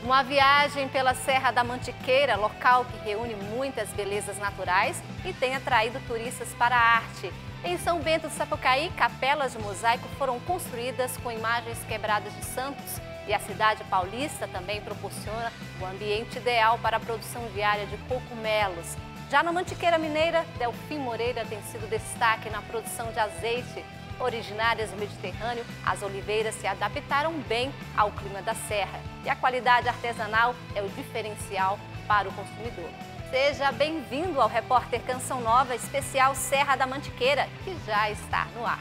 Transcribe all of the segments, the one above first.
Uma viagem pela Serra da Mantiqueira, local que reúne muitas belezas naturais e tem atraído turistas para a arte. Em São Bento do Sapucaí, capelas de mosaico foram construídas com imagens quebradas de santos e a cidade paulista também proporciona o ambiente ideal para a produção diária de cogumelos. Já na Mantiqueira Mineira, Delfim Moreira tem sido destaque na produção de azeite. Originárias do Mediterrâneo, as oliveiras se adaptaram bem ao clima da serra e a qualidade artesanal é o diferencial para o consumidor. Seja bem-vindo ao Repórter Canção Nova especial Serra da Mantiqueira, que já está no ar.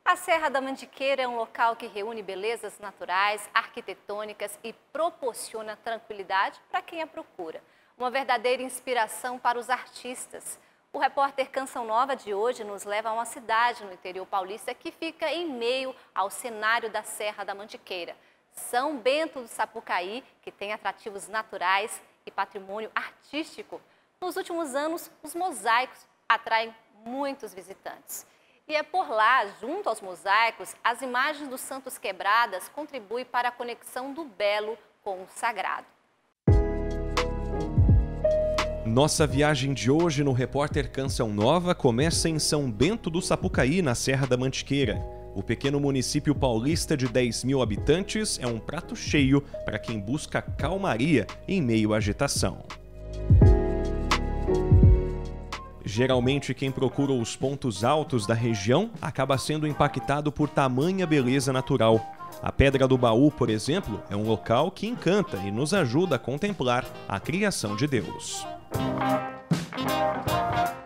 A Serra da Mantiqueira é um local que reúne belezas naturais, arquitetônicas e proporciona tranquilidade para quem a procura. Uma verdadeira inspiração para os artistas. O repórter Canção Nova de hoje nos leva a uma cidade no interior paulista que fica em meio ao cenário da Serra da Mantiqueira. São Bento do Sapucaí, que tem atrativos naturais e patrimônio artístico. Nos últimos anos, os mosaicos atraem muitos visitantes. E é por lá, junto aos mosaicos, as imagens dos santos quebradas contribuem para a conexão do belo com o sagrado. Nossa viagem de hoje no Repórter Canção Nova começa em São Bento do Sapucaí, na Serra da Mantiqueira. O pequeno município paulista de 10 mil habitantes é um prato cheio para quem busca calmaria em meio à agitação. Geralmente, quem procura os pontos altos da região acaba sendo impactado por tamanha beleza natural. A Pedra do Baú, por exemplo, é um local que encanta e nos ajuda a contemplar a criação de Deus.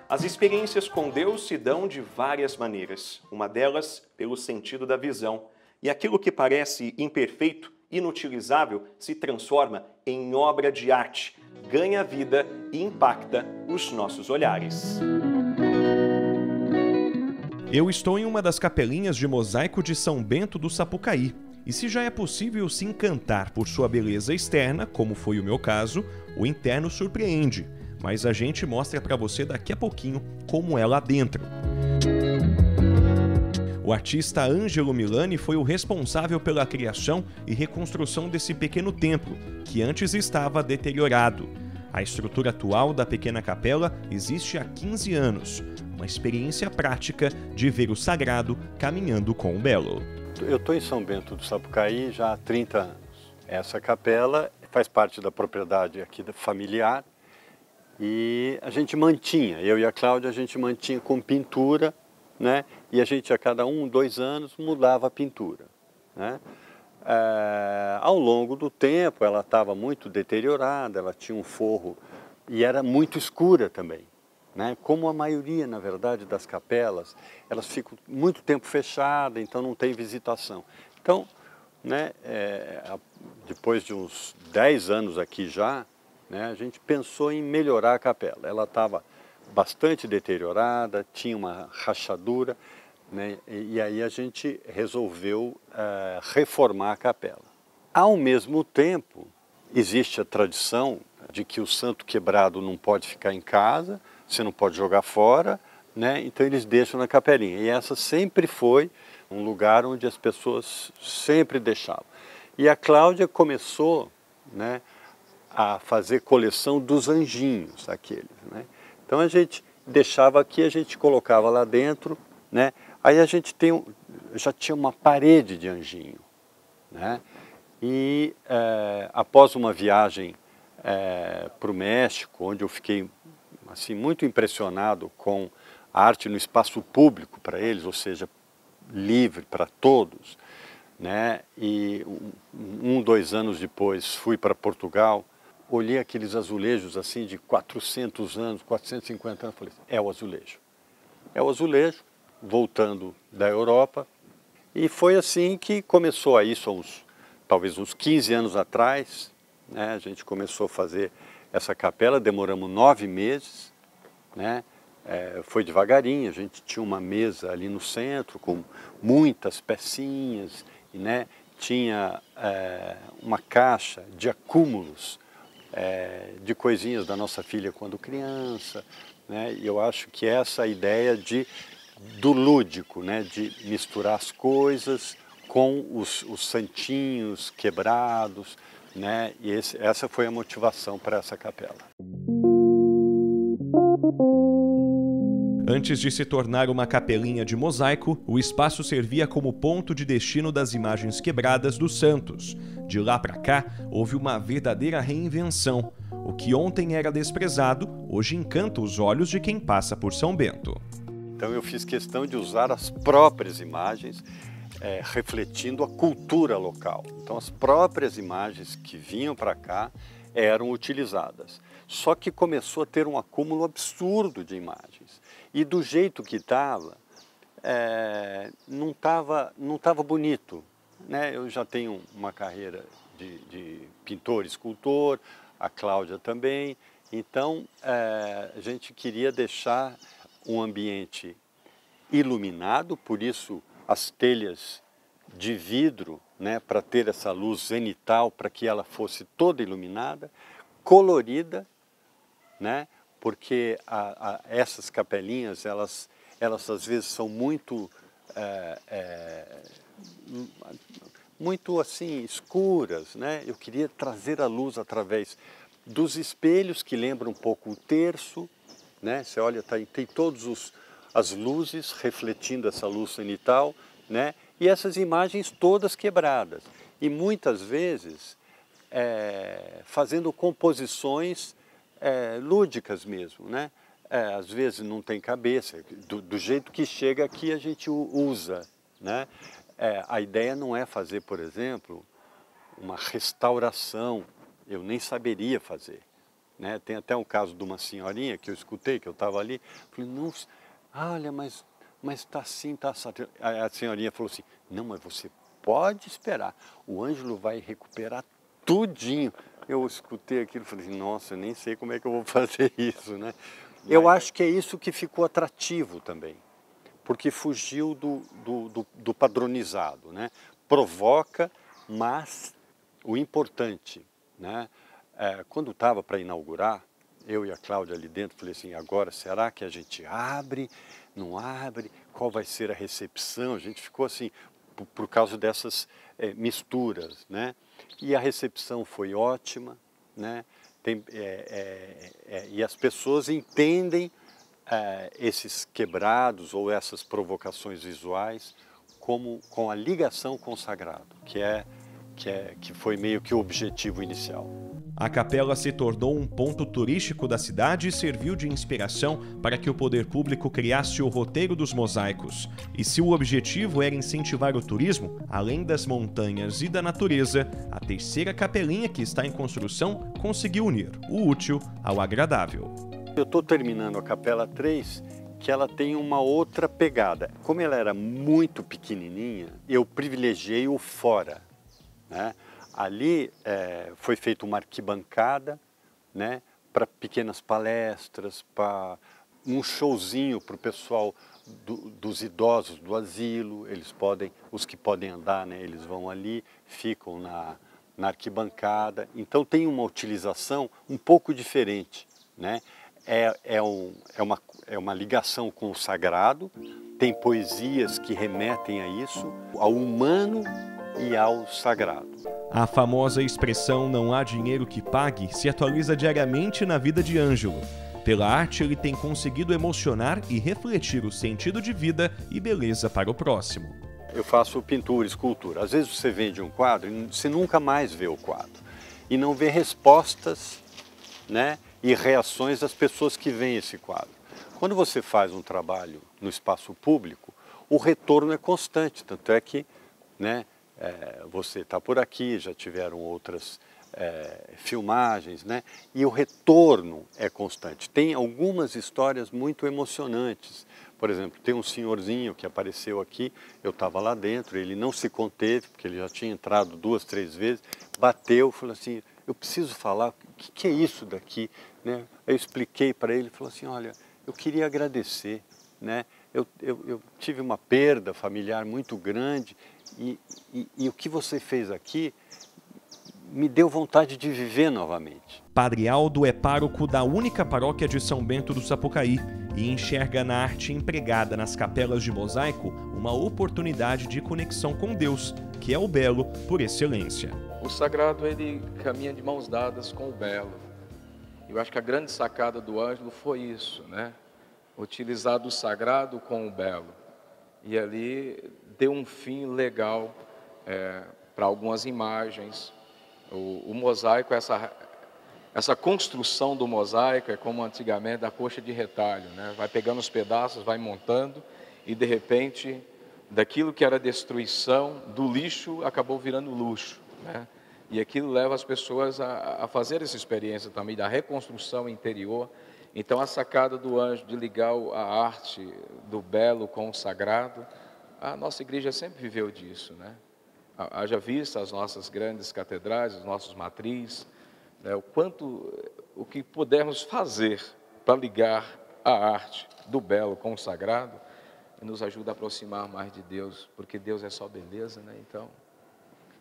As experiências com Deus se dão de várias maneiras. Uma delas, pelo sentido da visão. E aquilo que parece imperfeito, inutilizável, se transforma em obra de arte, ganha vida e impacta os nossos olhares. Eu estou em uma das capelinhas de mosaico de São Bento do Sapucaí. E se já é possível se encantar por sua beleza externa, como foi o meu caso, o interno surpreende. Mas a gente mostra para você daqui a pouquinho como é lá dentro. O artista Ângelo Milani foi o responsável pela criação e reconstrução desse pequeno templo, que antes estava deteriorado. A estrutura atual da pequena capela existe há 15 anos, uma experiência prática de ver o sagrado caminhando com o belo. Eu estou em São Bento do Sapucaí já há 30 anos. Essa capela faz parte da propriedade aqui familiar e a gente mantinha, eu e a Cláudia, a gente mantinha com pintura, né? E a gente a cada 1, 2 anos mudava a pintura, né? Ao longo do tempo ela estava muito deteriorada, ela tinha um forro e era muito escura também, né? Como a maioria, na verdade, das capelas, elas ficam muito tempo fechadas, então não tem visitação. Então, né, depois de uns 10 anos aqui já, né, a gente pensou em melhorar a capela. Ela estava bastante deteriorada, tinha uma rachadura, né, e aí a gente resolveu reformar a capela. Ao mesmo tempo, existe a tradição de que o santo quebrado não pode ficar em casa, você não pode jogar fora, né? Então eles deixam na capelinha. E essa sempre foi um lugar onde as pessoas sempre deixavam. E a Cláudia começou, né, a fazer coleção dos anjinhos, aqueles, né? Então a gente deixava aqui, a gente colocava lá dentro, né? Aí a gente já tinha uma parede de anjinho, né? E após uma viagem para o México, onde eu fiquei assim, muito impressionado com a arte no espaço público para eles, ou seja, livre para todos, né? E 2 anos depois fui para Portugal, olhei aqueles azulejos assim de 400 anos, 450 anos, falei, é o azulejo. É o azulejo, voltando da Europa, e foi assim que começou a isso, talvez uns 15 anos atrás, né? A gente começou a fazer essa capela, demoramos 9 meses, né? Foi devagarinho, a gente tinha uma mesa ali no centro com muitas pecinhas, e, né, tinha uma caixa de acúmulos de coisinhas da nossa filha quando criança, né? E eu acho que essa ideia do lúdico, né? De misturar as coisas com os santinhos quebrados, né? E essa foi a motivação para essa capela. Antes de se tornar uma capelinha de mosaico, o espaço servia como ponto de destino das imagens quebradas dos santos. De lá para cá, houve uma verdadeira reinvenção. O que ontem era desprezado, hoje encanta os olhos de quem passa por São Bento. Então eu fiz questão de usar as próprias imagens, refletindo a cultura local. Então as próprias imagens que vinham para cá eram utilizadas. Só que começou a ter um acúmulo absurdo de imagens. E do jeito que estava, não estava bonito, né? Eu já tenho uma carreira de pintor, escultor, a Cláudia também. Então a gente queria deixar um ambiente iluminado, por isso as telhas de vidro, né, para ter essa luz zenital, para que ela fosse toda iluminada, colorida, né, porque essas capelinhas, elas às vezes são muito assim escuras, né? Eu queria trazer a luz através dos espelhos que lembram um pouco o terço, né? Você olha, tem todas as luzes refletindo essa luz cenital, né? E essas imagens todas quebradas. E muitas vezes fazendo composições lúdicas mesmo, né? Às vezes não tem cabeça, do jeito que chega aqui a gente usa, né? A ideia não é fazer, por exemplo, uma restauração, eu nem saberia fazer, né? Tem até um caso de uma senhorinha que eu escutei, que eu estava ali, falei, não, olha, mas está assim, está assim. A senhorinha falou assim, não, mas você pode esperar, o Ângelo vai recuperar tudinho. Eu escutei aquilo e falei, nossa, eu nem sei como é que eu vou fazer isso, né? Eu acho que é isso que ficou atrativo também, porque fugiu do padronizado, né? Provoca, mas o importante, né? Quando estava para inaugurar, eu e a Cláudia ali dentro, falei assim, agora será que a gente abre, não abre? Qual vai ser a recepção? A gente ficou assim, por causa dessas misturas, né? E a recepção foi ótima, né? E as pessoas entendem esses quebrados ou essas provocações visuais com a ligação com o sagrado, que foi meio que o objetivo inicial. A capela se tornou um ponto turístico da cidade e serviu de inspiração para que o poder público criasse o roteiro dos mosaicos. E se o objetivo era incentivar o turismo, além das montanhas e da natureza, a terceira capelinha que está em construção conseguiu unir o útil ao agradável. Eu estou terminando a Capela 3, que ela tem uma outra pegada. Como ela era muito pequenininha, eu privilegiei o fora, né? Ali foi feita uma arquibancada, né, para pequenas palestras, para um showzinho para o pessoal dos idosos do asilo. Os que podem andar, né, eles vão ali, ficam na arquibancada. Então tem uma utilização um pouco diferente, né? É uma ligação com o sagrado, tem poesias que remetem a isso, ao humano e ao sagrado. A famosa expressão "não há dinheiro que pague" se atualiza diariamente na vida de Ângelo. Pela arte, ele tem conseguido emocionar e refletir o sentido de vida e beleza para o próximo. Eu faço pintura, escultura. Às vezes você vende um quadro e você nunca mais vê o quadro. E não vê respostas, né, e reações das pessoas que veem esse quadro. Quando você faz um trabalho no espaço público, o retorno é constante. Tanto é que, né, você está por aqui, já tiveram outras filmagens, né? E o retorno é constante. Tem algumas histórias muito emocionantes. Por exemplo, tem um senhorzinho que apareceu aqui, eu estava lá dentro, ele não se conteve, porque ele já tinha entrado 2, 3 vezes, bateu, falou assim, eu preciso falar, o que é isso daqui? Né? Eu expliquei para ele, falou assim, olha, eu queria agradecer, né? Eu tive uma perda familiar muito grande e o que você fez aqui me deu vontade de viver novamente. Padre Aldo é pároco da única paróquia de São Bento do Sapucaí e enxerga na arte empregada nas capelas de mosaico uma oportunidade de conexão com Deus, que é o belo por excelência. O sagrado, ele caminha de mãos dadas com o belo. Eu acho que a grande sacada do Ângelo foi isso, né? Utilizar do sagrado com o belo. E ali deu um fim legal para algumas imagens. O mosaico, essa construção do mosaico é como antigamente da coxa de retalho, né? Vai pegando os pedaços, vai montando e de repente daquilo que era destruição, do lixo acabou virando luxo, né? E aquilo leva as pessoas a fazer essa experiência também da reconstrução interior. Então a sacada do Ângelo de ligar a arte do belo com o sagrado, a nossa igreja sempre viveu disso, né? Haja vista as nossas grandes catedrais, os nossos matrizes, né? O que pudermos fazer para ligar a arte do belo com o sagrado, nos ajuda a aproximar mais de Deus, porque Deus é só beleza, né? Então,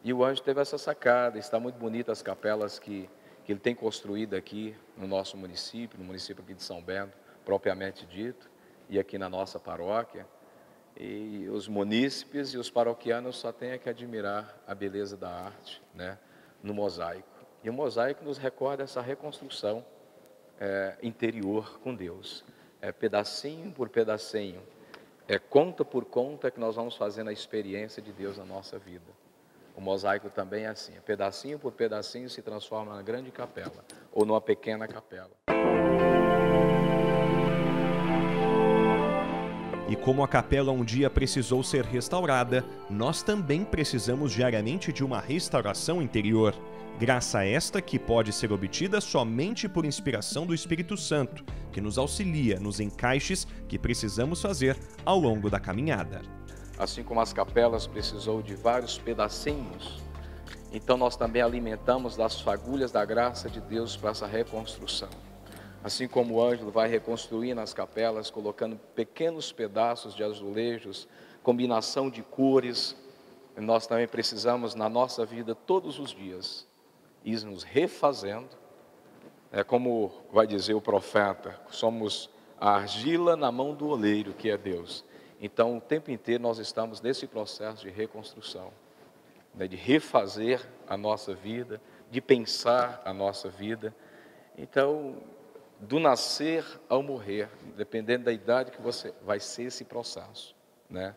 e o Ângelo teve essa sacada. Está muito bonita as capelas que ele tem construído aqui no nosso município, no município aqui de São Bento, propriamente dito, e aqui na nossa paróquia. E os munícipes e os paroquianos só têm que admirar a beleza da arte, né, no mosaico. E o mosaico nos recorda essa reconstrução interior com Deus. É pedacinho por pedacinho, é conta por conta que nós vamos fazendo a experiência de Deus na nossa vida. O mosaico também é assim, pedacinho por pedacinho se transforma na grande capela ou numa pequena capela. E como a capela um dia precisou ser restaurada, nós também precisamos diariamente de uma restauração interior. Graça esta que pode ser obtida somente por inspiração do Espírito Santo, que nos auxilia nos encaixes que precisamos fazer ao longo da caminhada. Assim como as capelas precisou de vários pedacinhos, então nós também alimentamos das fagulhas da graça de Deus para essa reconstrução. Assim como o Ângelo vai reconstruir nas capelas, colocando pequenos pedaços de azulejos, combinação de cores, nós também precisamos na nossa vida todos os dias ir nos refazendo. É como vai dizer o profeta, somos a argila na mão do oleiro, que é Deus. Então, o tempo inteiro nós estamos nesse processo de reconstrução, né, de refazer a nossa vida, de pensar a nossa vida. Então, do nascer ao morrer, dependendo da idade que você vai ser esse processo, né,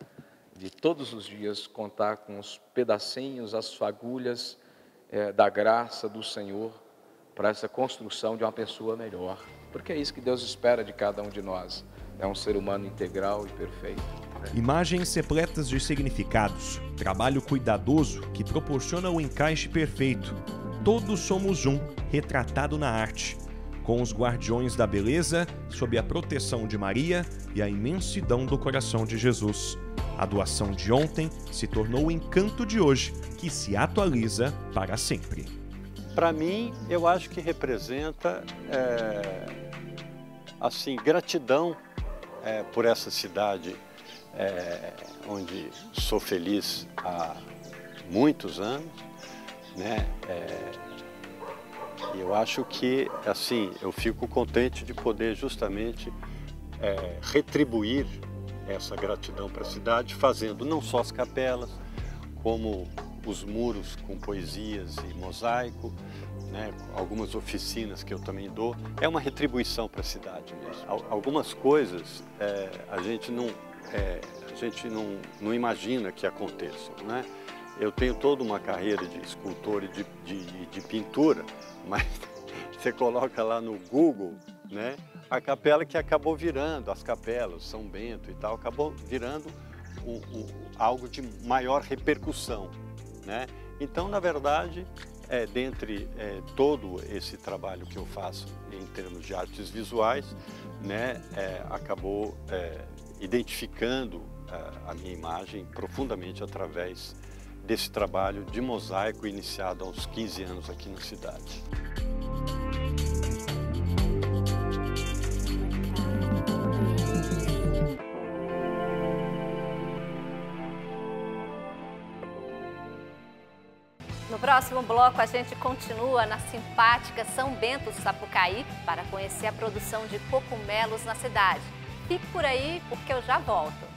de todos os dias contar com os pedacinhos, as fagulhas da graça do Senhor para essa construção de uma pessoa melhor. Porque é isso que Deus espera de cada um de nós. É um ser humano integral e perfeito. Imagens repletas de significados, trabalho cuidadoso que proporciona o encaixe perfeito. Todos somos um, retratado na arte, com os guardiões da beleza, sob a proteção de Maria e a imensidão do coração de Jesus. A doação de ontem se tornou o encanto de hoje, que se atualiza para sempre. Para mim, eu acho que representa assim, gratidão por essa cidade onde sou feliz há muitos anos, né? Eu acho que, assim, eu fico contente de poder justamente retribuir essa gratidão para a cidade, fazendo não só as capelas, como os muros com poesias e mosaico, né, algumas oficinas que eu também dou. É uma retribuição para a cidade mesmo. Algumas coisas a gente não imagina que aconteçam, né? Eu tenho toda uma carreira de escultor e de pintura, mas você coloca lá no Google, né, a capela que acabou virando, as capelas, São Bento e tal, acabou virando algo de maior repercussão, né? Então, na verdade, dentre todo esse trabalho que eu faço em termos de artes visuais, né, acabou identificando a minha imagem profundamente através desse trabalho de mosaico iniciado há uns 15 anos aqui na cidade. No próximo bloco, a gente continua na simpática São Bento do Sapucaí para conhecer a produção de cogumelos na cidade. Fique por aí, porque eu já volto.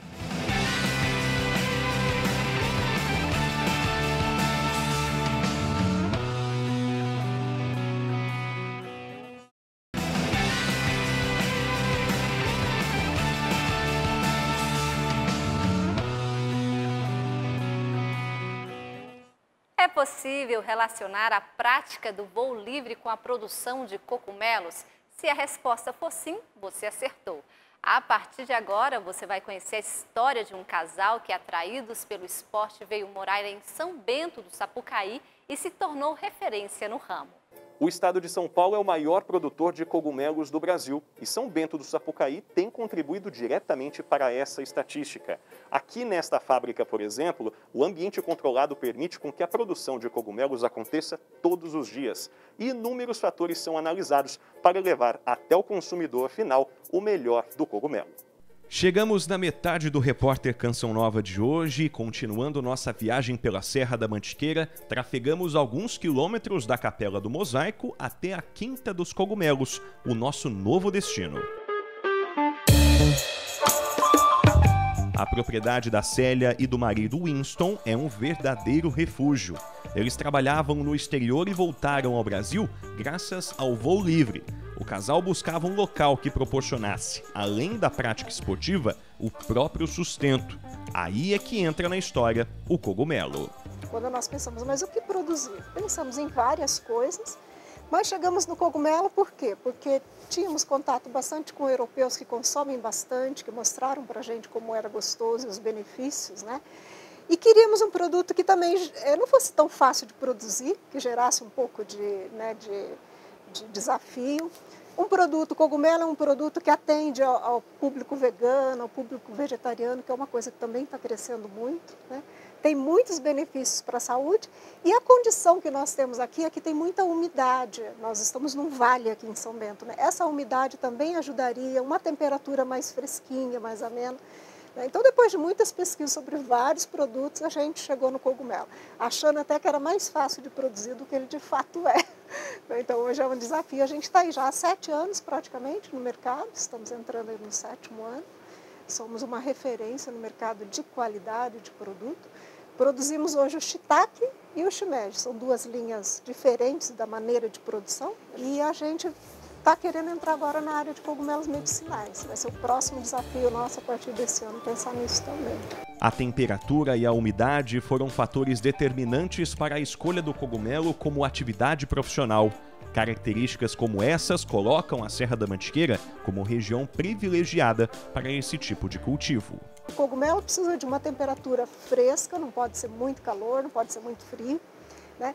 É possível relacionar a prática do voo livre com a produção de cogumelos? Se a resposta for sim, você acertou. A partir de agora, você vai conhecer a história de um casal que, atraídos pelo esporte, veio morar em São Bento do Sapucaí e se tornou referência no ramo. O estado de São Paulo é o maior produtor de cogumelos do Brasil e São Bento do Sapucaí tem contribuído diretamente para essa estatística. Aqui nesta fábrica, por exemplo, o ambiente controlado permite com que a produção de cogumelos aconteça todos os dias. E inúmeros fatores são analisados para levar até o consumidor final o melhor do cogumelo. Chegamos na metade do Repórter Canção Nova de hoje e, continuando nossa viagem pela Serra da Mantiqueira, trafegamos alguns quilômetros da Capela do Mosaico até a Quinta dos Cogumelos, o nosso novo destino. A propriedade da Célia e do marido Winston é um verdadeiro refúgio. Eles trabalhavam no exterior e voltaram ao Brasil graças ao voo livre. O casal buscava um local que proporcionasse, além da prática esportiva, o próprio sustento. Aí é que entra na história o cogumelo. Quando nós pensamos, mas o que produzir? Pensamos em várias coisas, mas chegamos no cogumelo por quê? Porque tínhamos contato bastante com europeus que consomem bastante, que mostraram para a gente como era gostoso e os benefícios, né? E queríamos um produto que também não fosse tão fácil de produzir, que gerasse um pouco de desafio. O cogumelo é um produto que atende ao público vegano, ao público vegetariano, que é uma coisa que também está crescendo muito, né? Tem muitos benefícios para a saúde e a condição que nós temos aqui é que tem muita umidade. Nós estamos num vale aqui em São Bento, né? Essa umidade também ajudaria, uma temperatura mais fresquinha, mais amena. Então, depois de muitas pesquisas sobre vários produtos, a gente chegou no cogumelo, achando até que era mais fácil de produzir do que ele de fato é. Então, hoje é um desafio. A gente está aí já há 7 anos, praticamente, no mercado, estamos entrando aí no 7º ano. Somos uma referência no mercado de qualidade de produto. Produzimos hoje o shiitake e o shimeji, são 2 linhas diferentes da maneira de produção. E a gente está querendo entrar agora na área de cogumelos medicinais. Vai ser o próximo desafio nosso a partir desse ano, pensar nisso também. A temperatura e a umidade foram fatores determinantes para a escolha do cogumelo como atividade profissional. Características como essas colocam a Serra da Mantiqueira como região privilegiada para esse tipo de cultivo. O cogumelo precisa de uma temperatura fresca, não pode ser muito calor, não pode ser muito frio, né?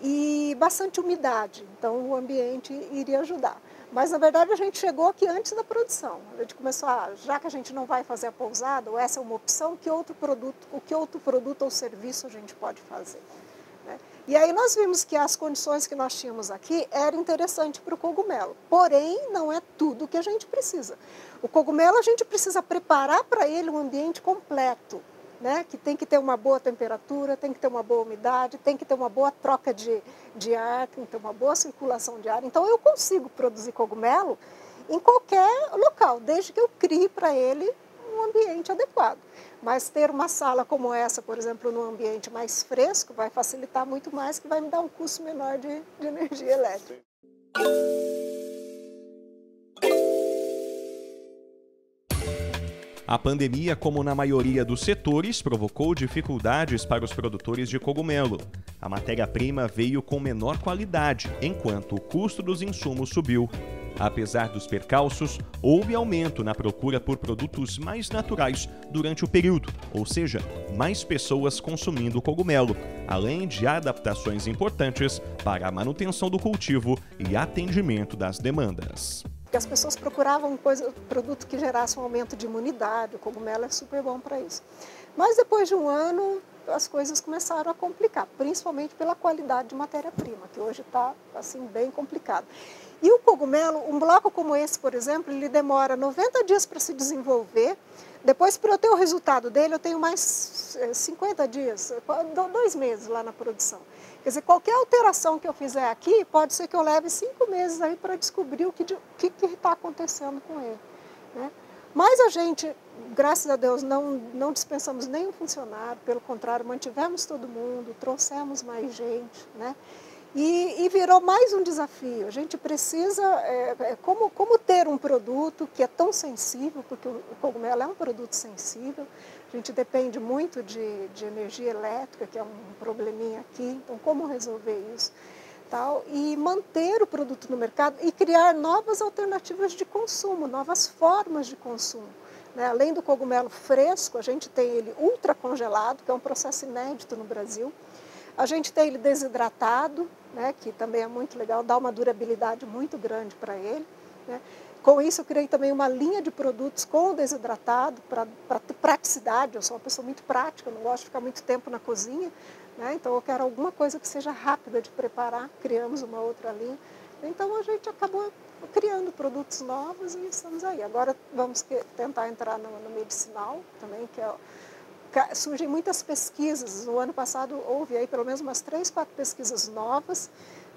E bastante umidade, então o ambiente iria ajudar. Mas, na verdade, a gente chegou aqui antes da produção. A gente começou já que a gente não vai fazer a pousada, ou essa é uma opção, que outro produto ou serviço a gente pode fazer, né? E aí nós vimos que as condições que nós tínhamos aqui eram interessantes para o cogumelo. Porém, não é tudo que a gente precisa. O cogumelo, a gente precisa preparar para ele um ambiente completo, né? Que tem que ter uma boa temperatura, tem que ter uma boa umidade, tem que ter uma boa troca de ar, tem que ter uma boa circulação de ar. Então, eu consigo produzir cogumelo em qualquer local, desde que eu crie para ele um ambiente adequado. Mas ter uma sala como essa, por exemplo, num ambiente mais fresco, vai facilitar muito mais, que vai me dar um custo menor de energia elétrica. A pandemia, como na maioria dos setores, provocou dificuldades para os produtores de cogumelo. A matéria-prima veio com menor qualidade, enquanto o custo dos insumos subiu. Apesar dos percalços, houve aumento na procura por produtos mais naturais durante o período, ou seja, mais pessoas consumindo cogumelo, além de adaptações importantes para a manutenção do cultivo e atendimento das demandas. Porque as pessoas procuravam produto que gerasse um aumento de imunidade, o cogumelo é super bom para isso. Mas depois de um ano, as coisas começaram a complicar, principalmente pela qualidade de matéria-prima, que hoje está assim, bem complicado. E o cogumelo, um bloco como esse, por exemplo, ele demora 90 dias para se desenvolver. Depois, para eu ter o resultado dele, eu tenho mais 50 dias, 2 meses lá na produção. Quer dizer, qualquer alteração que eu fizer aqui, pode ser que eu leve 5 meses aí para descobrir o que está acontecendo com ele, né? Mas a gente, graças a Deus, não dispensamos nenhum funcionário, pelo contrário, mantivemos todo mundo, trouxemos mais gente, né? E virou mais um desafio. A gente precisa, como ter um produto que é tão sensível, porque o cogumelo é um produto sensível, a gente depende muito de energia elétrica, que é um probleminha aqui, então como resolver isso? Tal, e manter o produto no mercado e criar novas alternativas de consumo, novas formas de consumo, né? Além do cogumelo fresco, a gente tem ele ultra congelado, que é um processo inédito no Brasil. A gente tem ele desidratado, né, que também é muito legal, dá uma durabilidade muito grande para ele, né? Com isso eu criei também uma linha de produtos com o desidratado para ter praticidade. Eu sou uma pessoa muito prática, eu não gosto de ficar muito tempo na cozinha, né? Então eu quero alguma coisa que seja rápida de preparar, criamos uma outra linha. Então a gente acabou criando produtos novos e estamos aí. Agora vamos tentar entrar no medicinal também, surgem muitas pesquisas. No ano passado houve aí pelo menos umas 3, 4 pesquisas novas,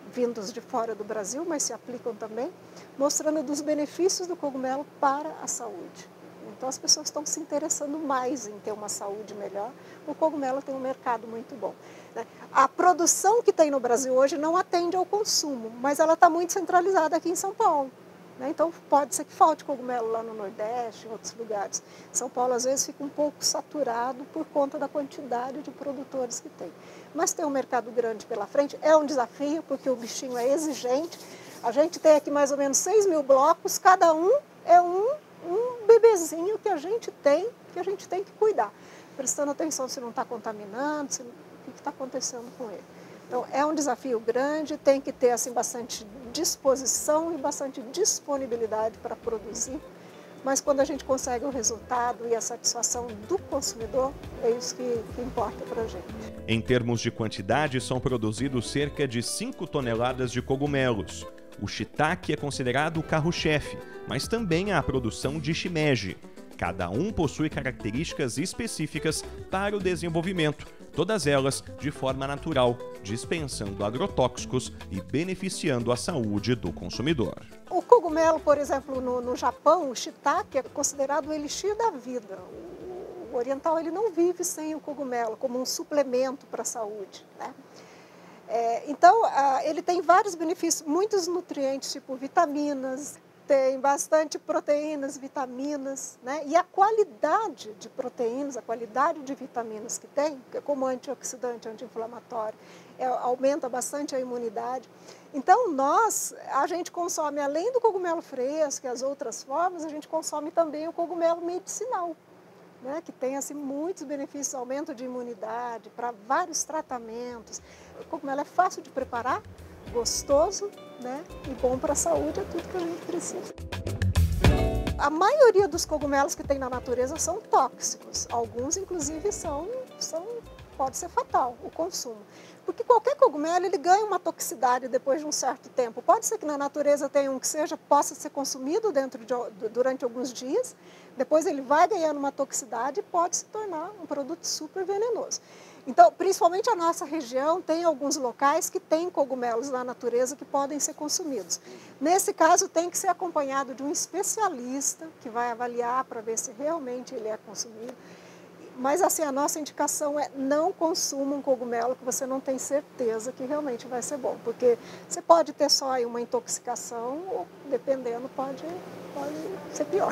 vindos de fora do Brasil, mas se aplicam também, mostrando dos benefícios do cogumelo para a saúde. Então as pessoas estão se interessando mais em ter uma saúde melhor. O cogumelo tem um mercado muito bom, né? A produção que tem no Brasil hoje não atende ao consumo, mas ela está muito centralizada aqui em São Paulo, né? Então pode ser que falte cogumelo lá no Nordeste, em outros lugares. São Paulo às vezes fica um pouco saturado por conta da quantidade de produtores que tem. Mas tem um mercado grande pela frente, é um desafio porque o bichinho é exigente. A gente tem aqui mais ou menos 6.000 blocos, cada um é um bebezinho que a gente tem que cuidar, prestando atenção se não está contaminando, o que está acontecendo com ele. Então é um desafio grande, tem que ter assim, bastante disposição e bastante disponibilidade para produzir, mas quando a gente consegue o resultado e a satisfação do consumidor, é isso que importa para a gente. Em termos de quantidade, são produzidos cerca de 5 toneladas de cogumelos. O shiitake é considerado o carro-chefe, mas também há a produção de shimeji. Cada um possui características específicas para o desenvolvimento, todas elas de forma natural, dispensando agrotóxicos e beneficiando a saúde do consumidor. O cogumelo, por exemplo, no Japão, o shiitake é considerado o elixir da vida. O oriental ele não vive sem o cogumelo como um suplemento para a saúde, né? Então, ele tem vários benefícios, muitos nutrientes, tipo vitaminas, tem bastante proteínas, vitaminas, né? E a qualidade de proteínas, a qualidade de vitaminas que tem, como antioxidante, anti-inflamatório, aumenta bastante a imunidade. Então, a gente consome, além do cogumelo fresco e as outras formas, a gente consome também o cogumelo medicinal, né, que tem assim, muitos benefícios, aumento de imunidade, para vários tratamentos. O cogumelo é fácil de preparar, gostoso, né, e bom para a saúde, é tudo que a gente precisa. A maioria dos cogumelos que tem na natureza são tóxicos, alguns inclusive pode ser fatal o consumo. Porque qualquer cogumelo ele ganha uma toxicidade depois de um certo tempo. Pode ser que na natureza tenha um que possa ser consumido durante alguns dias, depois ele vai ganhando uma toxicidade e pode se tornar um produto super venenoso. Então, principalmente a nossa região tem alguns locais que têm cogumelos na natureza que podem ser consumidos. Nesse caso, tem que ser acompanhado de um especialista que vai avaliar para ver se realmente ele é consumido. Mas assim, a nossa indicação é não consuma um cogumelo que você não tem certeza que realmente vai ser bom. Porque você pode ter só aí uma intoxicação ou, dependendo, pode ser pior.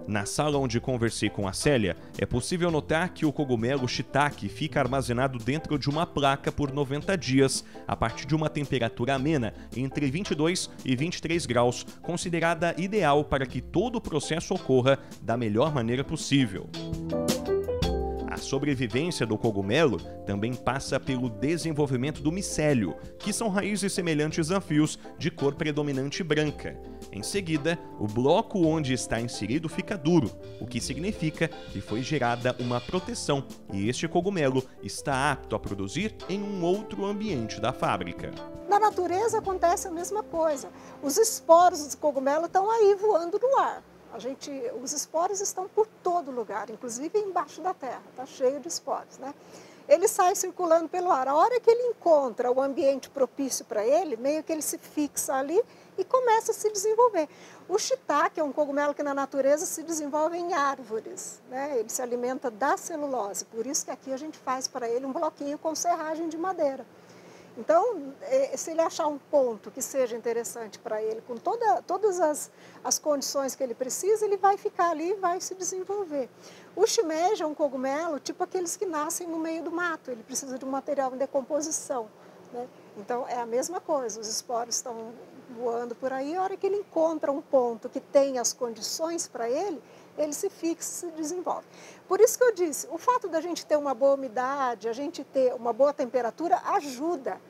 Na sala onde conversei com a Célia, é possível notar que o cogumelo shiitake fica armazenado dentro de uma placa por 90 dias, a partir de uma temperatura amena, entre 22 e 23 graus, considerada ideal para que todo o processo ocorra da melhor maneira possível. A sobrevivência do cogumelo também passa pelo desenvolvimento do micélio, que são raízes semelhantes a fios de cor predominante branca. Em seguida, o bloco onde está inserido fica duro, o que significa que foi gerada uma proteção e este cogumelo está apto a produzir em um outro ambiente da fábrica. Na natureza acontece a mesma coisa. Os esporos do cogumelo estão aí voando no ar. Os esporos estão por todo lugar, inclusive embaixo da terra, está cheio de esporos, né? Ele sai circulando pelo ar. A hora que ele encontra o ambiente propício para ele, meio que ele se fixa ali e começa a se desenvolver. O shiitake é um cogumelo que na natureza se desenvolve em árvores, né? Ele se alimenta da celulose, por isso que aqui a gente faz para ele um bloquinho com serragem de madeira. Então, se ele achar um ponto que seja interessante para ele, com todas as condições que ele precisa, ele vai ficar ali e vai se desenvolver. O shimeji é um cogumelo tipo aqueles que nascem no meio do mato, ele precisa de um material em decomposição, né? Então, é a mesma coisa, os esporos estão voando por aí, a hora que ele encontra um ponto que tem as condições para ele se fixa e se desenvolve. Por isso que eu disse, o fato da gente ter uma boa umidade, a gente ter uma boa temperatura ajuda,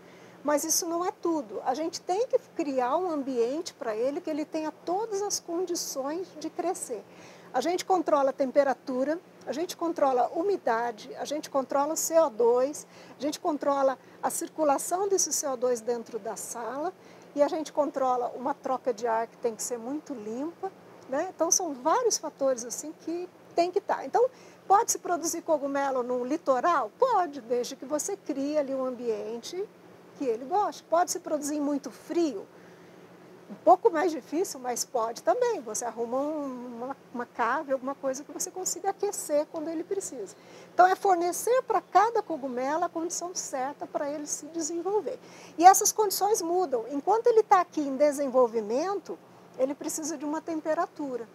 mas isso não é tudo. A gente tem que criar um ambiente para ele que ele tenha todas as condições de crescer. A gente controla a temperatura, a gente controla a umidade, a gente controla o CO2, a gente controla a circulação desse CO2 dentro da sala e a gente controla uma troca de ar que tem que ser muito limpa, né? Então, são vários fatores assim que tem que estar. Então, pode-se produzir cogumelo no litoral? Pode, desde que você crie ali um ambiente que ele goste. Pode-se produzir em muito frio? Um pouco mais difícil, mas pode também. Você arruma uma cave, alguma coisa que você consiga aquecer quando ele precisa. Então, é fornecer para cada cogumelo a condição certa para ele se desenvolver. E essas condições mudam. Enquanto ele está aqui em desenvolvimento, ele precisa de uma temperatura.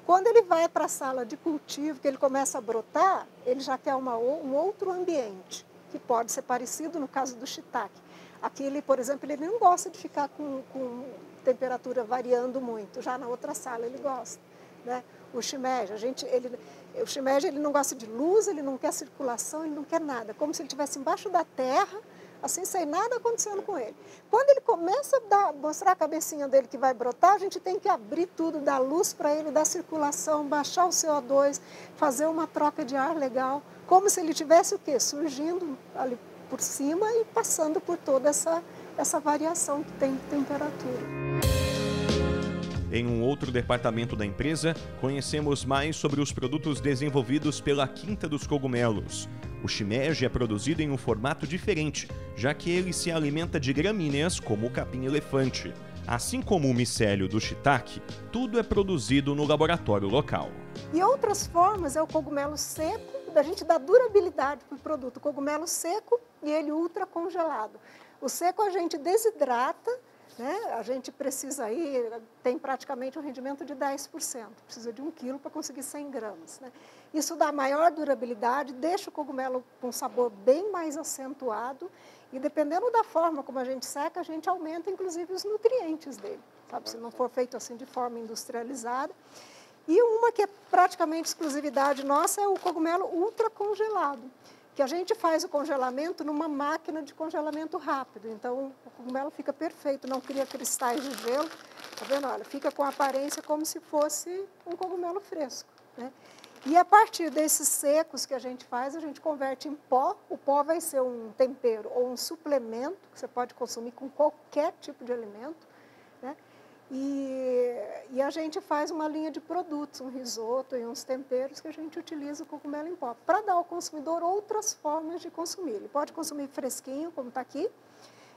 Quando ele vai para a sala de cultivo, que ele começa a brotar, ele já quer um outro ambiente, que pode ser parecido no caso do shiitake. Aqui, ele, por exemplo, ele não gosta de ficar com temperatura variando muito. Já na outra sala ele gosta, né? O shimeji, o shimeji ele não gosta de luz, ele não quer circulação, ele não quer nada. Como se ele estivesse embaixo da terra, assim, sem nada acontecendo com ele. Quando ele começa a mostrar a cabecinha dele que vai brotar, a gente tem que abrir tudo, dar luz para ele, dar circulação, baixar o CO2, fazer uma troca de ar legal, como se ele tivesse o quê? Surgindo ali por cima e passando por toda essa variação que tem de temperatura. Em um outro departamento da empresa, conhecemos mais sobre os produtos desenvolvidos pela Quinta dos Cogumelos. O shimeji é produzido em um formato diferente, já que ele se alimenta de gramíneas como o capim-elefante. Assim como o micélio do shiitake, tudo é produzido no laboratório local. E outras formas é o cogumelo seco, da gente dar durabilidade para o produto. O cogumelo seco e ele ultra congelado. O seco a gente desidrata, né? A gente precisa aí, tem praticamente um rendimento de 10%, precisa de 1 quilo para conseguir 100 gramas. Né? Isso dá maior durabilidade, deixa o cogumelo com um sabor bem mais acentuado e dependendo da forma como a gente seca, a gente aumenta inclusive os nutrientes dele, sabe? Se não for feito assim de forma industrializada. E uma que é praticamente exclusividade nossa é o cogumelo ultra congelado, que a gente faz o congelamento numa máquina de congelamento rápido. Então, o cogumelo fica perfeito, não cria cristais de gelo. Tá vendo? Olha, fica com a aparência como se fosse um cogumelo fresco, né? E a partir desses secos que a gente faz, a gente converte em pó. O pó vai ser um tempero ou um suplemento que você pode consumir com qualquer tipo de alimento, né? E a gente faz uma linha de produtos, um risoto e uns temperos que a gente utiliza o cogumelo em pó, para dar ao consumidor outras formas de consumir. Ele pode consumir fresquinho, como está aqui,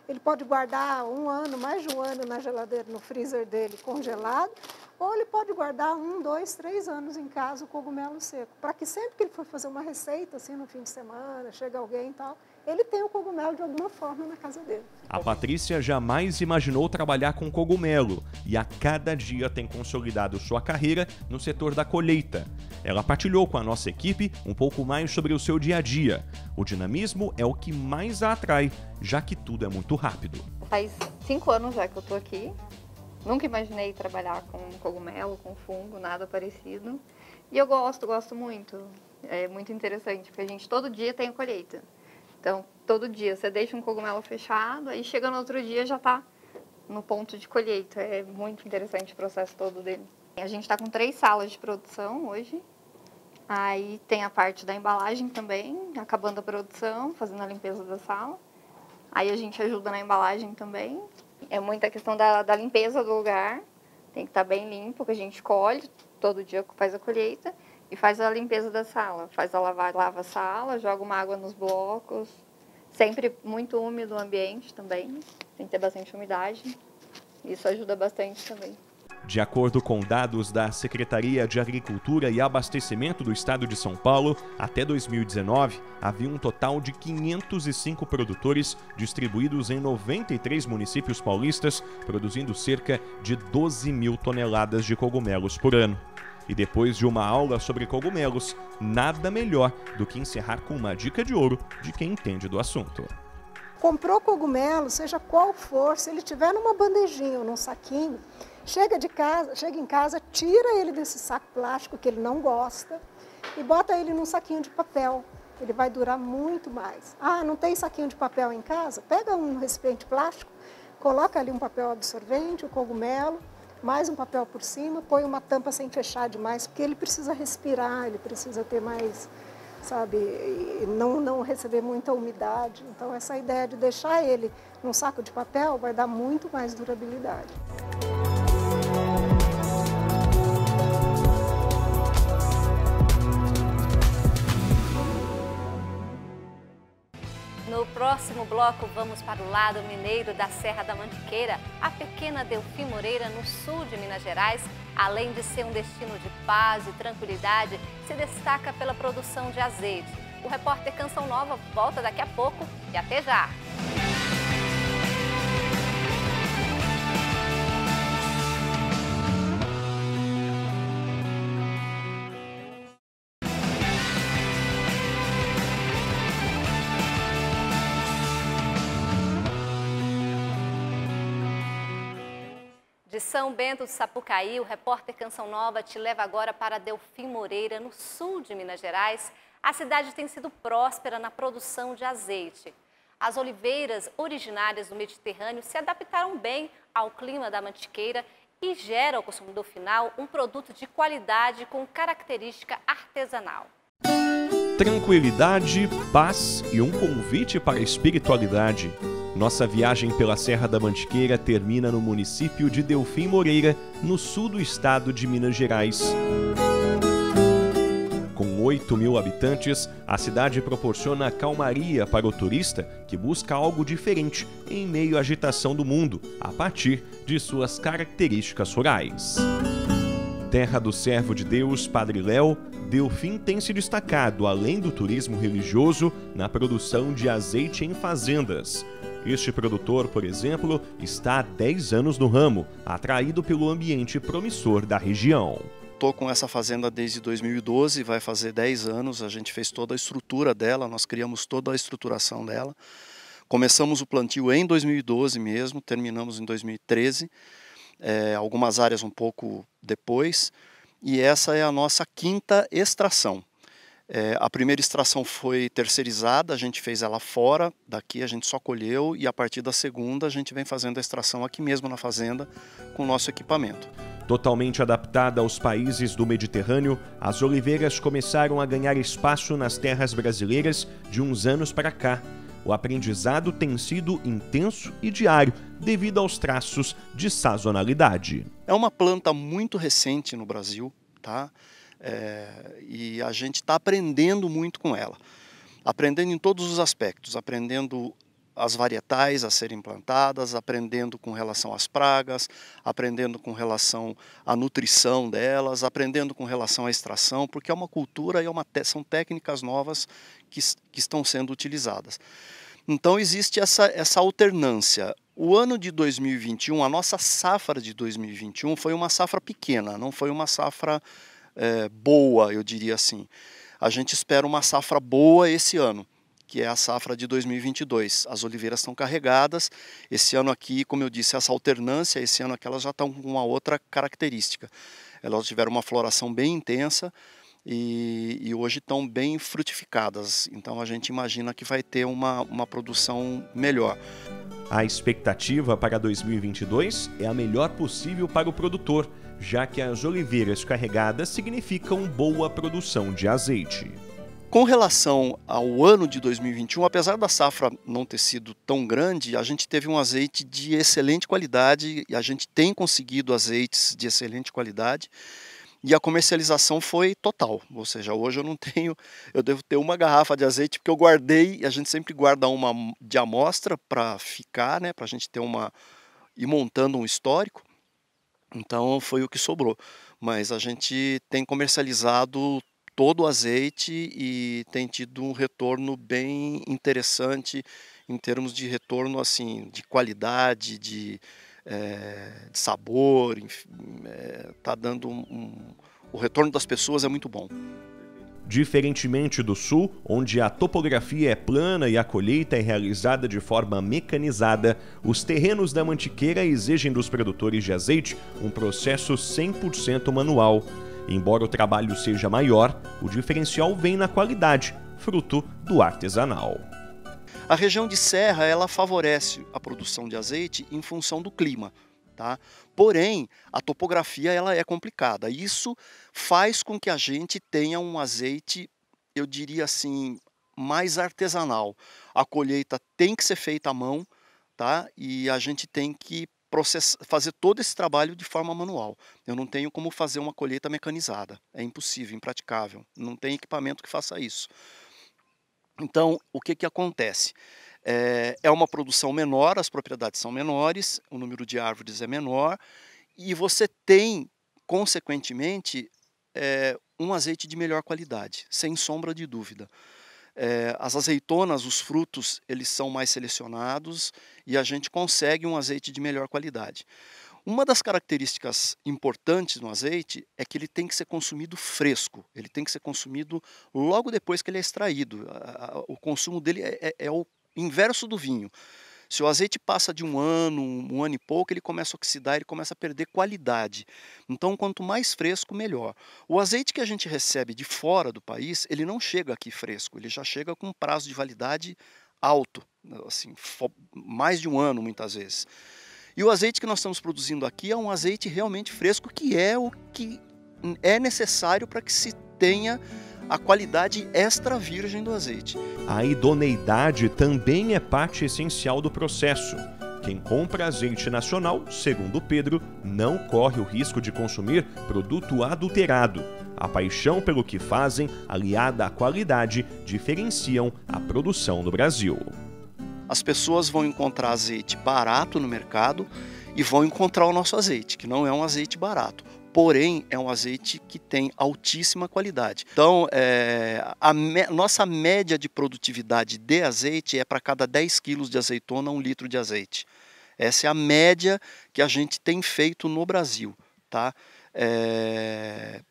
ele pode guardar 1 ano, mais de 1 ano na geladeira, no freezer dele, congelado, ou ele pode guardar 1, 2, 3 anos em casa o cogumelo seco, para que sempre que ele for fazer uma receita, assim, no fim de semana, chega alguém e tal, ele tem o cogumelo de alguma forma na casa dele. A Patrícia jamais imaginou trabalhar com cogumelo e a cada dia tem consolidado sua carreira no setor da colheita. Ela partilhou com a nossa equipe um pouco mais sobre o seu dia a dia. O dinamismo é o que mais a atrai, já que tudo é muito rápido. Faz 5 anos já que eu tô aqui. Nunca imaginei trabalhar com cogumelo, com fungo, nada parecido. E eu gosto muito. É muito interessante, porque a gente todo dia tem colheita. Então, todo dia você deixa um cogumelo fechado, aí chega no outro dia já está no ponto de colheita. É muito interessante o processo todo dele. A gente está com 3 salas de produção hoje. Aí tem a parte da embalagem também, acabando a produção, fazendo a limpeza da sala. Aí a gente ajuda na embalagem também. É muita questão da limpeza do lugar. Tem que estar bem limpo, que a gente colhe todo dia faz a colheita e faz a limpeza da sala. Lava a sala, joga uma água nos blocos. Sempre muito úmido o ambiente também, tem que ter bastante umidade. Isso ajuda bastante também. De acordo com dados da Secretaria de Agricultura e Abastecimento do Estado de São Paulo, até 2019, havia um total de 505 produtores distribuídos em 93 municípios paulistas, produzindo cerca de 12 mil toneladas de cogumelos por ano. E depois de uma aula sobre cogumelos, nada melhor do que encerrar com uma dica de ouro de quem entende do assunto. Comprou cogumelo, seja qual for, se ele tiver numa bandejinha ou num saquinho, chega em casa, tira ele desse saco plástico que ele não gosta e bota ele num saquinho de papel. Ele vai durar muito mais. Ah, não tem saquinho de papel em casa? Pega um recipiente plástico, coloca ali um papel absorvente, o cogumelo, mais um papel por cima, põe uma tampa sem fechar demais, porque ele precisa respirar, ele precisa ter mais, sabe, não receber muita umidade. Então essa ideia de deixar ele num saco de papel vai dar muito mais durabilidade. No próximo bloco, vamos para o lado mineiro da Serra da Mantiqueira, a pequena Delfim Moreira, no sul de Minas Gerais. Além de ser um destino de paz e tranquilidade, se destaca pela produção de azeite. O repórter Canção Nova volta daqui a pouco e até já! De São Bento do Sapucaí, o repórter Canção Nova te leva agora para Delfim Moreira, no sul de Minas Gerais. A cidade tem sido próspera na produção de azeite. As oliveiras originárias do Mediterrâneo se adaptaram bem ao clima da mantiqueira e geram ao consumidor final um produto de qualidade com característica artesanal. Tranquilidade, paz e um convite para a espiritualidade. Nossa viagem pela Serra da Mantiqueira termina no município de Delfim Moreira, no sul do estado de Minas Gerais. Com 8.000 habitantes, a cidade proporciona calmaria para o turista que busca algo diferente em meio à agitação do mundo, a partir de suas características rurais. Terra do servo de Deus, Padre Léo, Delfim tem se destacado, além do turismo religioso, na produção de azeite em fazendas. Este produtor, por exemplo, está há 10 anos no ramo, atraído pelo ambiente promissor da região. Estou com essa fazenda desde 2012, vai fazer 10 anos, a gente fez toda a estrutura dela, nós criamos toda a estruturação dela. Começamos o plantio em 2012 mesmo, terminamos em 2013, algumas áreas um pouco depois, e essa é a nossa 5ª extração. A primeira extração foi terceirizada, a gente fez ela fora, daqui a gente só colheu, e a partir da segunda a gente vem fazendo a extração aqui mesmo na fazenda com o nosso equipamento. Totalmente adaptada aos países do Mediterrâneo, as oliveiras começaram a ganhar espaço nas terras brasileiras de uns anos para cá. O aprendizado tem sido intenso e diário, devido aos traços de sazonalidade. É uma planta muito recente no Brasil, tá? E a gente está aprendendo muito com ela, aprendendo em todos os aspectos, aprendendo as varietais a serem plantadas, aprendendo com relação às pragas, aprendendo com relação à nutrição delas, aprendendo com relação à extração, porque é uma cultura e são técnicas novas que estão sendo utilizadas. Então existe essa alternância. O ano de 2021, a nossa safra de 2021 foi uma safra pequena, não foi uma safra boa, eu diria assim. A gente espera uma safra boa esse ano, que é a safra de 2022. As oliveiras estão carregadas. Esse ano aqui, como eu disse, essa alternância, esse ano aqui elas já estão com uma outra característica. Elas tiveram uma floração bem intensa e hoje estão bem frutificadas. Então a gente imagina que vai ter uma produção melhor. A expectativa para 2022 é a melhor possível para o produtor, já que as oliveiras carregadas significam boa produção de azeite. Com relação ao ano de 2021, apesar da safra não ter sido tão grande, a gente teve um azeite de excelente qualidade e a gente tem conseguido azeites de excelente qualidade. E a comercialização foi total, ou seja, hoje eu devo ter uma garrafa de azeite, porque eu guardei, a gente sempre guarda uma de amostra para ficar, né, para a gente ter ir montando um histórico, então foi o que sobrou. Mas a gente tem comercializado todo o azeite e tem tido um retorno bem interessante em termos de retorno, assim, de qualidade, de sabor, enfim, tá dando o retorno das pessoas é muito bom. Diferentemente do sul, onde a topografia é plana e a colheita é realizada de forma mecanizada, os terrenos da Mantiqueira exigem dos produtores de azeite um processo 100% manual. Embora o trabalho seja maior, o diferencial vem na qualidade, fruto do artesanal. A região de serra, ela favorece a produção de azeite em função do clima, tá? Porém, a topografia ela é complicada. Isso faz com que a gente tenha um azeite, eu diria assim, mais artesanal. A colheita tem que ser feita à mão, tá? E a gente tem que fazer todo esse trabalho de forma manual. Eu não tenho como fazer uma colheita mecanizada. É impossível, impraticável. Não tem equipamento que faça isso. Então, o que acontece? É uma produção menor, as propriedades são menores, o número de árvores é menor e você tem, consequentemente, um azeite de melhor qualidade, sem sombra de dúvida. As azeitonas, os frutos, eles são mais selecionados e a gente consegue um azeite de melhor qualidade. Uma das características importantes no azeite é que ele tem que ser consumido fresco, ele tem que ser consumido logo depois que ele é extraído. O consumo dele é o inverso do vinho. Se o azeite passa de um ano e pouco, ele começa a oxidar, ele começa a perder qualidade. Então, quanto mais fresco, melhor. O azeite que a gente recebe de fora do país, ele não chega aqui fresco, ele já chega com um prazo de validade alto, assim, mais de um ano muitas vezes. E o azeite que nós estamos produzindo aqui é um azeite realmente fresco, que é o que é necessário para que se tenha a qualidade extra virgem do azeite. A idoneidade também é parte essencial do processo. Quem compra azeite nacional, segundo Pedro, não corre o risco de consumir produto adulterado. A paixão pelo que fazem, aliada à qualidade, diferenciam a produção no Brasil. As pessoas vão encontrar azeite barato no mercado e vão encontrar o nosso azeite, que não é um azeite barato. Porém, é um azeite que tem altíssima qualidade. Então, nossa média de produtividade de azeite é para cada 10 quilos de azeitona, 1 litro de azeite. Essa é a média que a gente tem feito no Brasil, tá?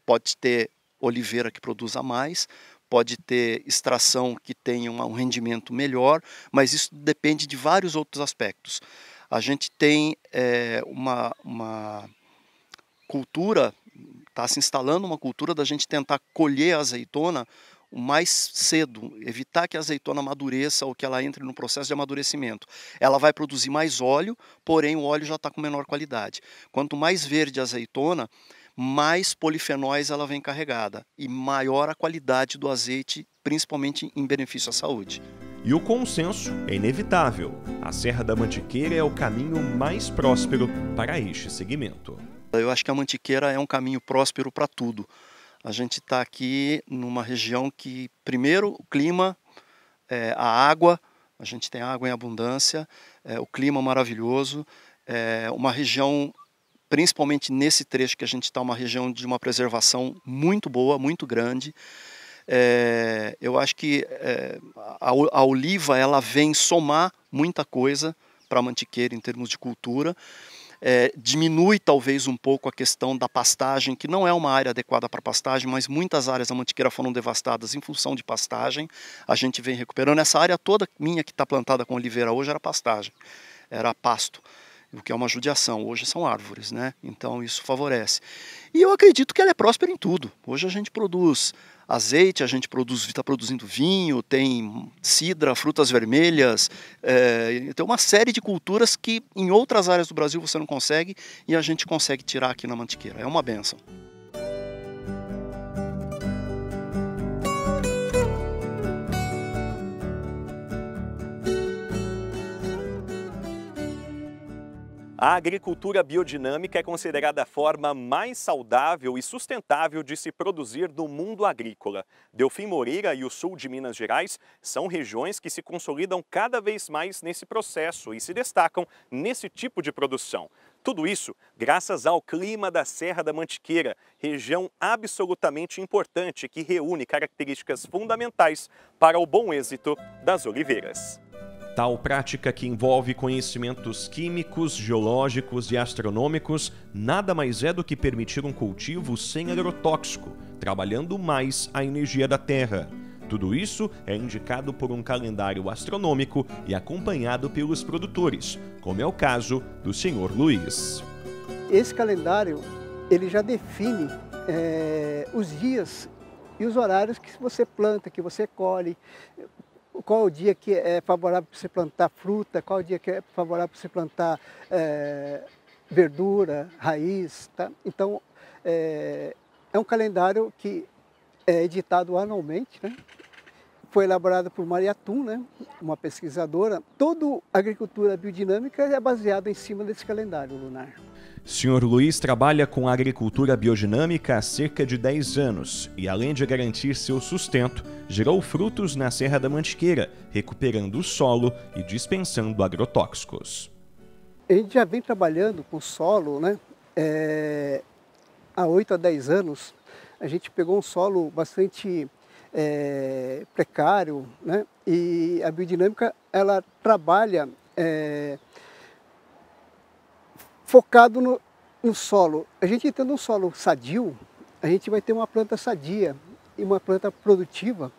Pode ter oliveira que produza mais, pode ter extração que tenha um rendimento melhor, mas isso depende de vários outros aspectos. A gente tem uma cultura, está se instalando uma cultura da gente tentar colher a azeitona o mais cedo, evitar que a azeitona amadureça ou que ela entre no processo de amadurecimento. Ela vai produzir mais óleo, porém o óleo já está com menor qualidade. Quanto mais verde a azeitona, mais polifenóis ela vem carregada e maior a qualidade do azeite, principalmente em benefício à saúde. E o consenso é inevitável. A Serra da Mantiqueira é o caminho mais próspero para este segmento. Eu acho que a Mantiqueira é um caminho próspero para tudo. A gente está aqui numa região que, primeiro, o clima, a água, a gente tem água em abundância, o clima maravilhoso, uma região, principalmente nesse trecho que a gente está, uma região de uma preservação muito boa, muito grande. Eu acho que a oliva ela vem somar muita coisa para a Mantiqueira em termos de cultura. Diminui talvez um pouco a questão da pastagem, que não é uma área adequada para pastagem, mas muitas áreas da Mantiqueira foram devastadas em função de pastagem. A gente vem recuperando. Essa área toda minha que está plantada com oliveira hoje era pastagem, era pasto, o que é uma judiação. Hoje são árvores, né? Então isso favorece. E eu acredito que ela é próspera em tudo. Hoje a gente produz azeite, a gente está produzindo vinho, tem cidra, frutas vermelhas, tem uma série de culturas que em outras áreas do Brasil você não consegue e a gente consegue tirar aqui na Mantiqueira. É uma bênção. A agricultura biodinâmica é considerada a forma mais saudável e sustentável de se produzir no mundo agrícola. Delfim Moreira e o sul de Minas Gerais são regiões que se consolidam cada vez mais nesse processo e se destacam nesse tipo de produção. Tudo isso graças ao clima da Serra da Mantiqueira, região absolutamente importante que reúne características fundamentais para o bom êxito das oliveiras. Tal prática, que envolve conhecimentos químicos, geológicos e astronômicos, nada mais é do que permitir um cultivo sem agrotóxico, trabalhando mais a energia da terra. Tudo isso é indicado por um calendário astronômico e acompanhado pelos produtores, como é o caso do Sr. Luiz. Esse calendário ele já define os dias e os horários que você planta, que você colhe, qual o dia que é favorável para você plantar fruta, qual o dia que é favorável para você plantar verdura, raiz. Tá? Então, é um calendário que é editado anualmente, né? Foi elaborado por Maria Tum, né? Uma pesquisadora. Toda a agricultura biodinâmica é baseada em cima desse calendário lunar. Sr. Luiz trabalha com a agricultura biodinâmica há cerca de 10 anos e, além de garantir seu sustento, gerou frutos na Serra da Mantiqueira, recuperando o solo e dispensando agrotóxicos. A gente já vem trabalhando com solo, né? Há 8 a 10 anos. A gente pegou um solo bastante precário, né? E a biodinâmica ela trabalha focado no solo. A gente tendo um solo sadio, a gente vai ter uma planta sadia e uma planta produtiva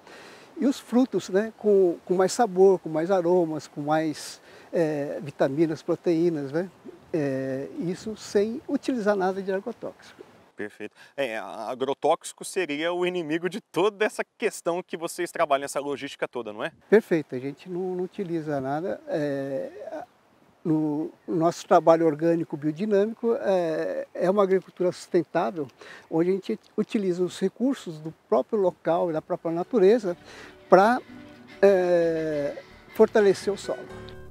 e os frutos, né, com mais sabor, com mais aromas, com mais vitaminas, proteínas, né? Isso sem utilizar nada de agrotóxico. Perfeito. Agrotóxico seria o inimigo de toda essa questão que vocês trabalham, essa logística toda, não é? Perfeito. A gente não utiliza nada. No nosso trabalho orgânico biodinâmico é uma agricultura sustentável, onde a gente utiliza os recursos do próprio local e da própria natureza para fortalecer o solo.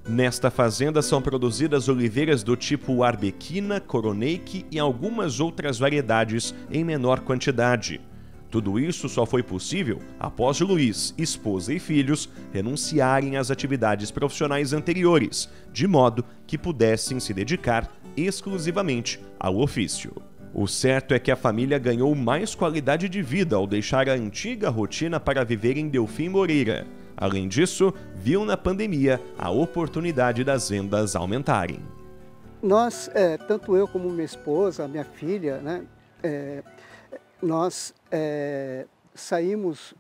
Nesta fazenda são produzidas oliveiras do tipo Arbequina, Coroneiki e algumas outras variedades em menor quantidade. Tudo isso só foi possível após Luiz, esposa e filhos renunciarem às atividades profissionais anteriores, de modo que pudessem se dedicar exclusivamente ao ofício. O certo é que a família ganhou mais qualidade de vida ao deixar a antiga rotina para viver em Delfim Moreira. Além disso, viu na pandemia a oportunidade das vendas aumentarem. Nós, tanto eu como minha esposa, minha filha, né, nós saímos,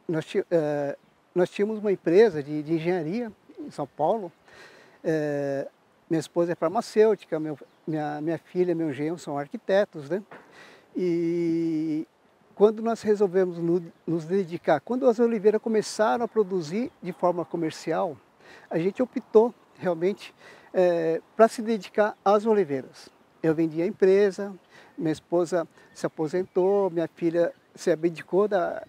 nós tínhamos uma empresa de engenharia em São Paulo. Minha esposa é farmacêutica, minha filha e meu genro são arquitetos, né? E quando nós resolvemos nos dedicar, quando as oliveiras começaram a produzir de forma comercial, a gente optou realmente para se dedicar às oliveiras. Eu vendi a empresa, minha esposa se aposentou, minha filha se abdicou da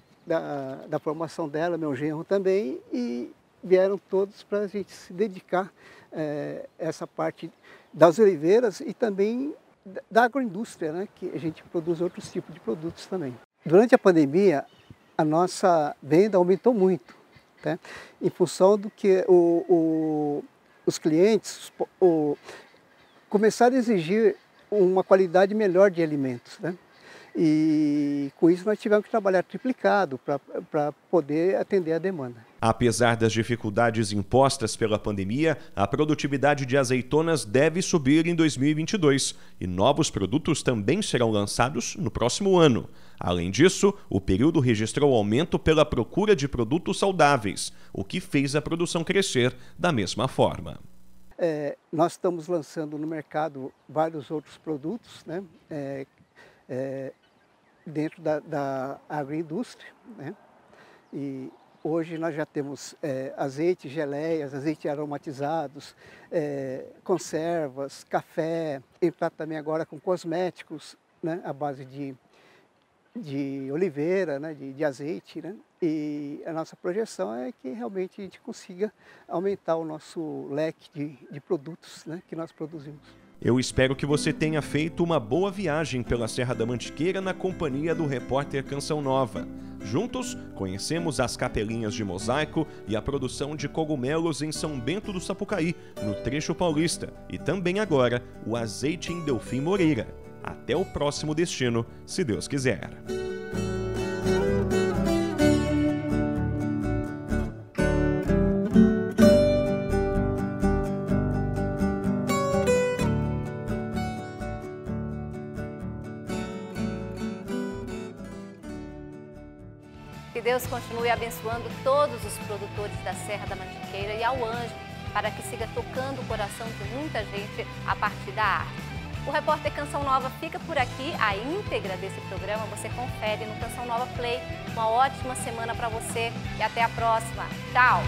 formação dela, meu genro também, e vieram todos para a gente se dedicar a essa parte das oliveiras e também da agroindústria, né, que a gente produz outros tipos de produtos também. Durante a pandemia, a nossa venda aumentou muito, né, em função do que os clientes começaram a exigir uma qualidade melhor de alimentos, né? E com isso nós tivemos que trabalhar triplicado para poder atender a demanda. Apesar das dificuldades impostas pela pandemia, a produtividade de azeitonas deve subir em 2022 e novos produtos também serão lançados no próximo ano. Além disso, o período registrou aumento pela procura de produtos saudáveis, o que fez a produção crescer da mesma forma. Nós estamos lançando no mercado vários outros produtos, né? Dentro da agroindústria, né? E hoje nós já temos azeite, geleias, azeite aromatizados, conservas, café, entrar também agora com cosméticos, né? À base de oliveira, né? De azeite, né? E a nossa projeção é que realmente a gente consiga aumentar o nosso leque de produtos, né, que nós produzimos. Eu espero que você tenha feito uma boa viagem pela Serra da Mantiqueira na companhia do repórter Canção Nova. Juntos, conhecemos as capelinhas de mosaico e a produção de cogumelos em São Bento do Sapucaí, no trecho paulista, e também agora o azeite em Delfim Moreira. Até o próximo destino, se Deus quiser. Que Deus continue abençoando todos os produtores da Serra da Mantiqueira e ao Anjo, para que siga tocando o coração de muita gente a partir da arte. O repórter Canção Nova fica por aqui. A íntegra desse programa você confere no Canção Nova Play. Uma ótima semana para você e até a próxima. Tchau!